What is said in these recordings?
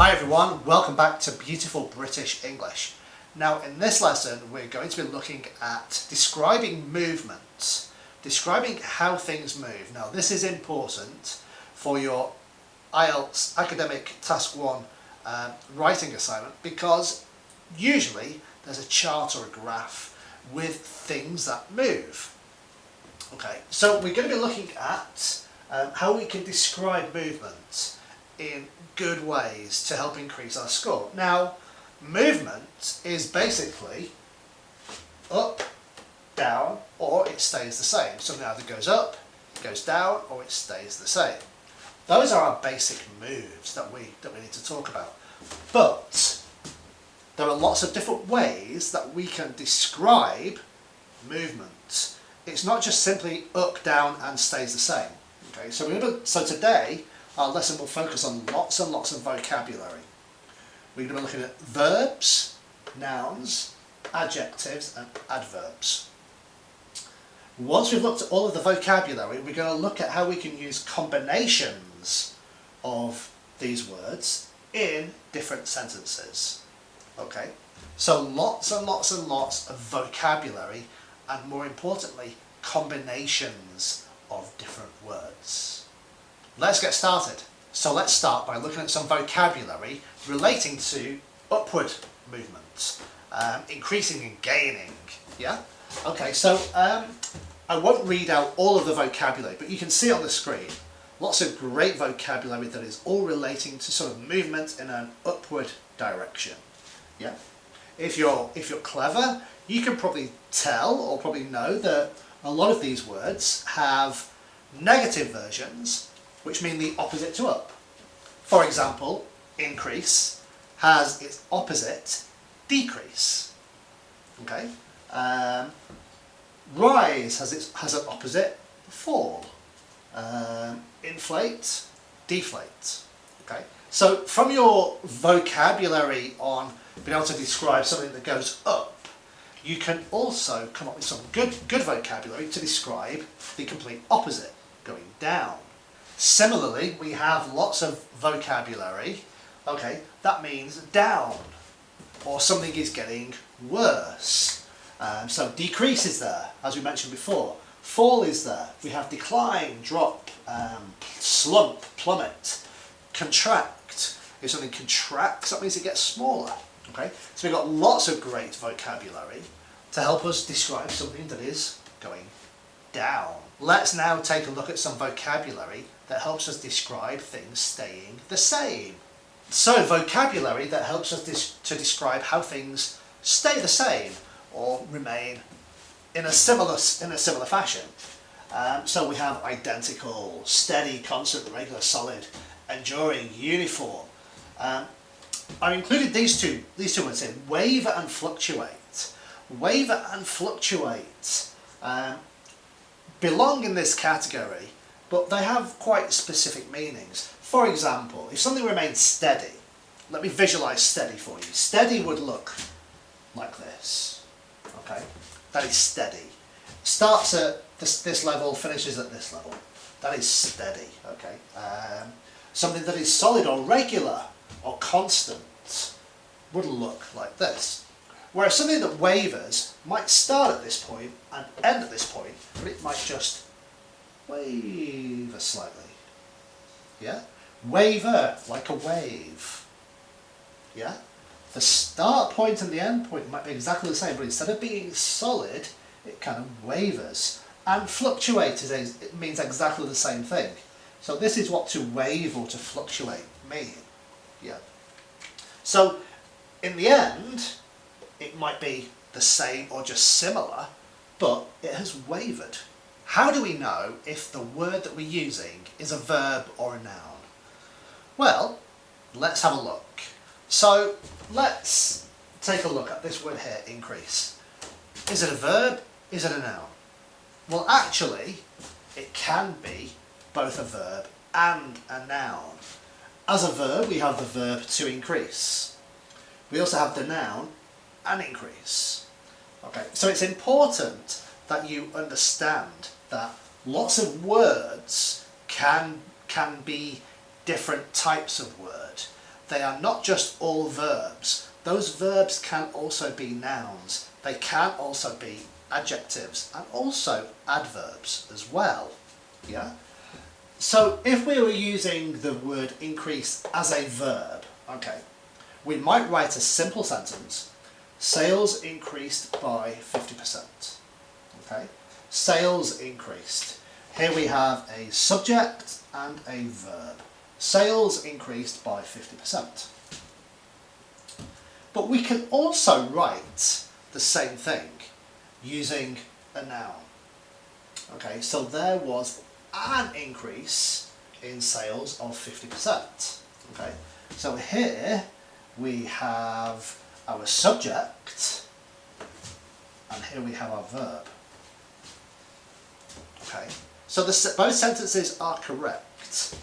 Hi everyone, welcome back to Beautiful British English. Now in this lesson we're going to be looking at describing movements, describing how things move. Now this is important for your IELTS Academic Task 1 writing assignment because usually there's a chart or a graph with things that move. Okay, so we're going to be looking at how we can describe movement in good ways to help increase our score. Now, movement is basically up, down, or it stays the same. Something either goes up, goes down, or it stays the same. Those are our basic moves that we need to talk about. But there are lots of different ways that we can describe movement. It's not just simply up, down, and stays the same. Okay, so today our lesson will focus on lots and lots of vocabulary. We're going to be looking at verbs, nouns, adjectives and adverbs. Once we've looked at all of the vocabulary, we're going to look at how we can use combinations of these words in different sentences. Okay, so lots and lots and lots of vocabulary and more importantly combinations of different words. Let's get started. So let's start by looking at some vocabulary relating to upward movements, increasing and gaining. Yeah? Okay, so I won't read out all of the vocabulary, but you can see on the screen lots of great vocabulary that is all relating to sort of movement in an upward direction. Yeah? If you're clever, you can probably tell or probably know that a lot of these words have negative versions which mean the opposite to up. For example, increase has its opposite, decrease. Okay. Rise has an opposite, fall. Inflate, deflate. Okay. So from your vocabulary on being able to describe something that goes up, you can also come up with some good vocabulary to describe the complete opposite, going down. Similarly, we have lots of vocabulary, okay, that means down, or something is getting worse. So decrease is there, as we mentioned before. Fall is there. We have decline, drop, slump, plummet, contract. If something contracts, that means it gets smaller. Okay, so we've got lots of great vocabulary to help us describe something that is going down. Let's now take a look at some vocabulary that helps us describe things staying the same. So vocabulary that helps us to describe how things stay the same or remain in a similar fashion. So we have identical, steady, constant, regular, solid, enduring, uniform. I've included these two words in, waver and fluctuate. Waver and fluctuate belong in this category, but they have quite specific meanings. For example, if something remains steady, let me visualize steady for you. Steady would look like this. Okay, that is steady. Starts at this level, finishes at this level. That is steady. Okay, something that is solid or regular or constant would look like this. Whereas something that wavers might start at this point and end at this point, but it might just waver slightly. Yeah? Waver, like a wave. Yeah? The start point and the end point might be exactly the same, but instead of being solid, it kind of wavers. And fluctuate it means exactly the same thing. So this is what to wave or to fluctuate mean. Yeah. So in the end, it might be the same or just similar, but it has wavered. How do we know if the word that we're using is a verb or a noun? Well, let's have a look. So let's take a look at this word here, increase. Is it a verb? Is it a noun? Well, actually, it can be both a verb and a noun. As a verb, we have the verb to increase. We also have the noun an increase. Okay, so it's important that you understand that lots of words can be different types of word. they are not just all verbs. Those verbs can also be nouns. They can also be adjectives and also adverbs as well. Yeah? So if we were using the word increase as a verb, okay, we might write a simple sentence. Sales increased by 50%. Okay? Sales increased. Here we have a subject and a verb. Sales increased by 50%. But we can also write the same thing using a noun. Okay, so there was an increase in sales of 50%. Okay, so here we have our subject and here we have our verb. Okay, so both sentences are correct.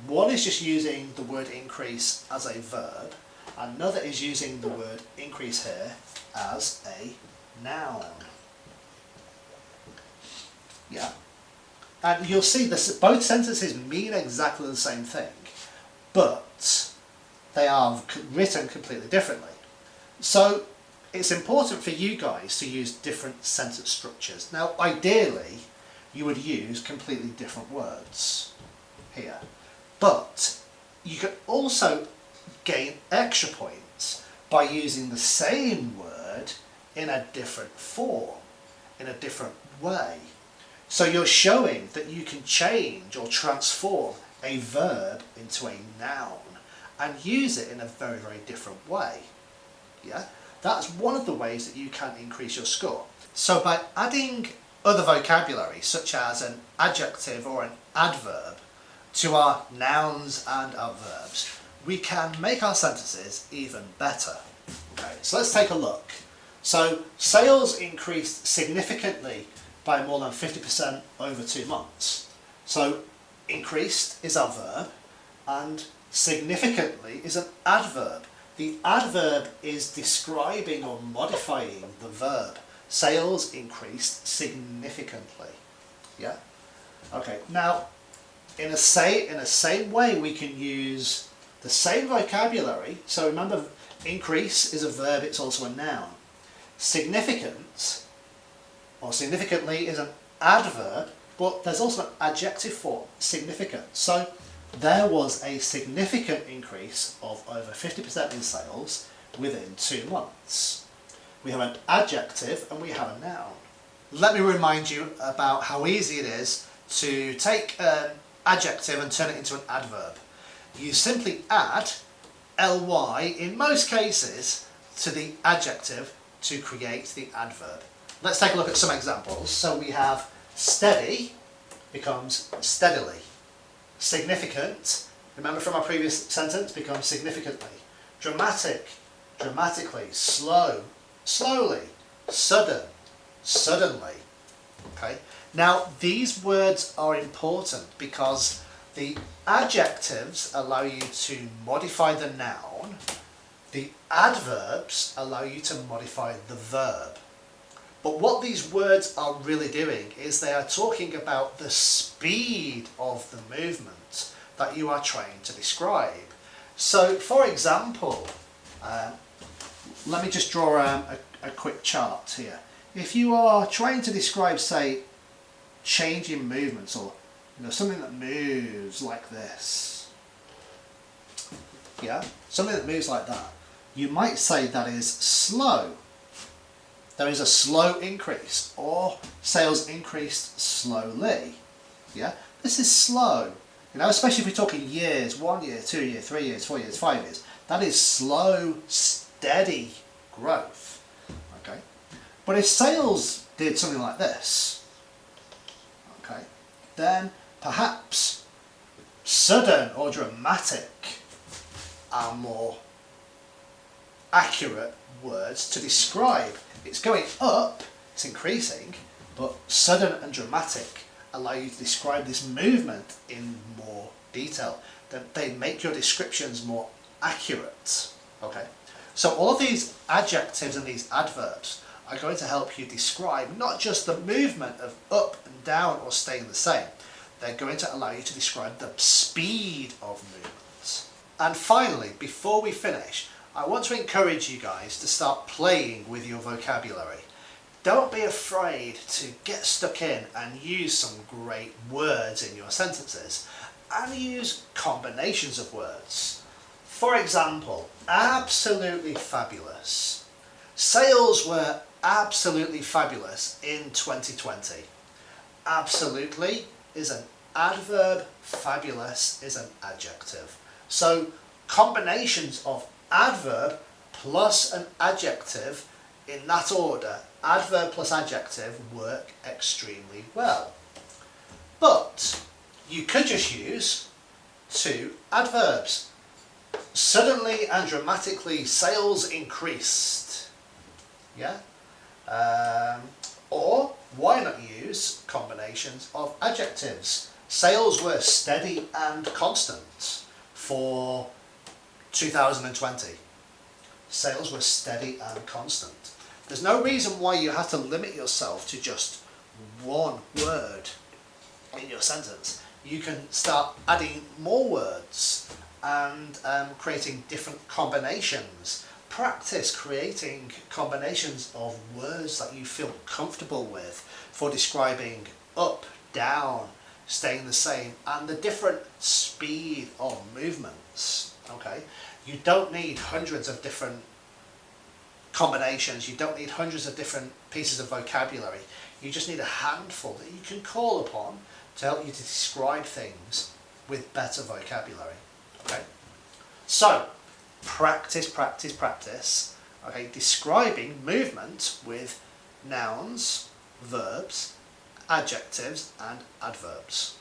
One is just using the word increase as a verb, another is using the word increase here as a noun. Yeah. And you'll see this, both sentences mean exactly the same thing, but they are written completely differently. So it's important for you guys to use different sentence structures. Now, ideally, you would use completely different words here, but you can also gain extra points by using the same word in a different form, in a different way. So you're showing that you can change or transform a verb into a noun and use it in a very, very different way. Yeah? That's one of the ways that you can increase your score. So by adding other vocabulary, such as an adjective or an adverb, to our nouns and our verbs, we can make our sentences even better. Okay, so let's take a look. So sales increased significantly by more than 50% over 2 months. So increased is our verb and significantly is an adverb. The adverb is describing or modifying the verb. Sales increased significantly. Yeah? Okay, now in the same way we can use the same vocabulary. So remember, increase is a verb, it's also a noun. Significant or significantly is an adverb, but there's also an adjective form, significant. So there was a significant increase of over 50% in sales within 2 months. We have an adjective and we have a noun. Let me remind you about how easy it is to take an adjective and turn it into an adverb. You simply add ly in most cases to the adjective to create the adverb. Let's take a look at some examples. So we have steady becomes steadily. Significant, remember from our previous sentence, becomes significantly. Dramatic, dramatically. Slow, slowly. Sudden, suddenly. Okay. Now these words are important because the adjectives allow you to modify the noun. The adverbs allow you to modify the verb. But what these words are really doing is they are talking about the speed of the movement that you are trying to describe. So, for example, let me just draw a quick chart here. If you are trying to describe, say, change in movements, or something that moves like this, yeah, something that moves like that, you might say that is slow. There is a slow increase, or sales increased slowly. Yeah, this is slow. Especially if we're talking years, 1 year, 2 years, 3 years, 4 years, 5 years. That is slow, steady growth. Okay, but if sales did something like this, okay, then perhaps sudden or dramatic are more accurate words to describe. It's going up, it's increasing, but sudden and dramatic allow you to describe this movement in more detail. They make your descriptions more accurate. Okay, so all of these adjectives and these adverbs are going to help you describe not just the movement of up and down or staying the same. They're going to allow you to describe the speed of movement. And finally, before we finish, I want to encourage you guys to start playing with your vocabulary. Don't be afraid to get stuck in and use some great words in your sentences, and use combinations of words. For example, absolutely fabulous. Sales were absolutely fabulous in 2020. Absolutely is an adverb, fabulous is an adjective. So combinations of adverb plus an adjective in that order, adverb plus adjective, work extremely well. But you could just use two adverbs. Suddenly and dramatically sales increased. Yeah? Or why not use combinations of adjectives? Sales were steady and constant for 2020. Sales were steady and constant. There's no reason why you have to limit yourself to just one word in your sentence. You can start adding more words and creating different combinations. Practice creating combinations of words that you feel comfortable with for describing up, down, staying the same, and the different speed of movements. Okay, you don't need hundreds of different combinations, you don't need hundreds of different pieces of vocabulary. You just need a handful that you can call upon to help you to describe things with better vocabulary. Okay, so practice, practice, practice. Okay, describing movement with nouns, verbs, adjectives and adverbs.